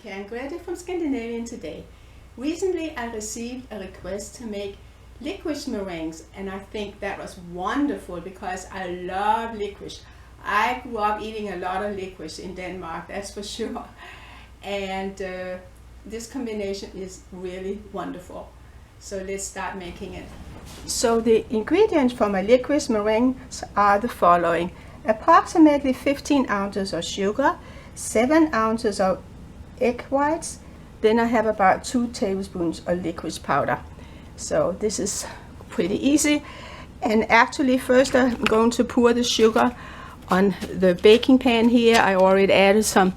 I'm Grete from Scandinavian today. Recently I received a request to make licorice meringues, and I think that was wonderful because I love licorice. I grew up eating a lot of licorice in Denmark, that's for sure. And this combination is really wonderful. So let's start making it. So the ingredients for my licorice meringues are the following: approximately 15 ounces of sugar, 7 ounces of egg whites, then I have about 2 tablespoons of licorice powder. So this is pretty easy. And actually first I'm going to pour the sugar on the baking pan here. I already added some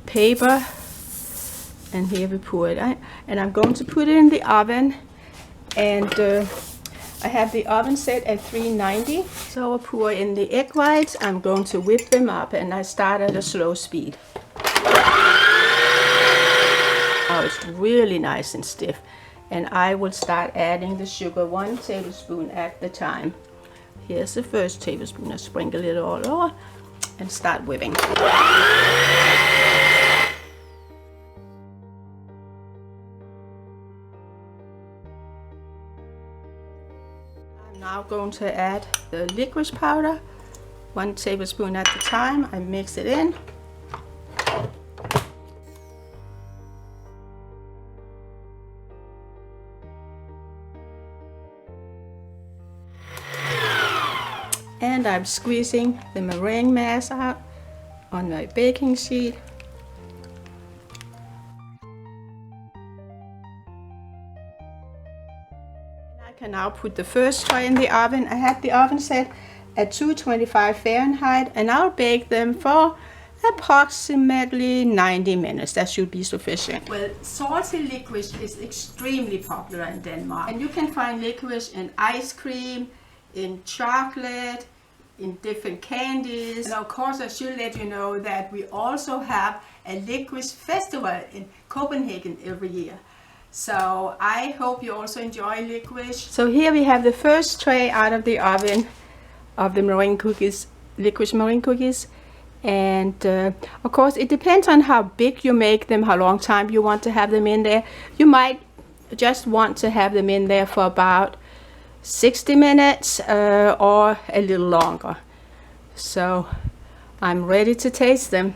paper, and here we pour it. And I'm going to put it in the oven, and I have the oven set at 390. So I'll pour in the egg whites. I'm going to whip them up, and I start at a slow speed. Now it's really nice and stiff, and I will start adding the sugar 1 tablespoon at the time. Here's the first tablespoon. I sprinkle it all over and start whipping. I'm now going to add the licorice powder, 1 tablespoon at the time. I mix it in. And I'm squeezing the meringue mass out on my baking sheet. I can now put the first tray in the oven. I have the oven set at 225 Fahrenheit, and I'll bake them for approximately 90 minutes. That should be sufficient. Well, salty licorice is extremely popular in Denmark, and you can find licorice in ice cream, in chocolate, in different candies. And of course I should let you know that we also have a licorice festival in Copenhagen every year. So I hope you also enjoy licorice. So here we have the first tray out of the oven of the meringue cookies, licorice meringue cookies. And of course it depends on how big you make them, how long time you want to have them in there. You might just want to have them in there for about 60 minutes or a little longer. So I'm ready to taste them.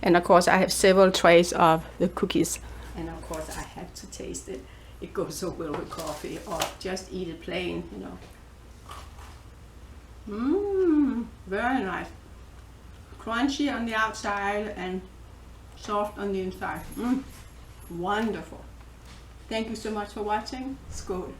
And of course I have several trays of the cookies. And of course I have to taste it. It goes so well with coffee, or just eat it plain, you know. Very nice. Crunchy on the outside and soft on the inside. Wonderful. Thank you so much for watching. Skål.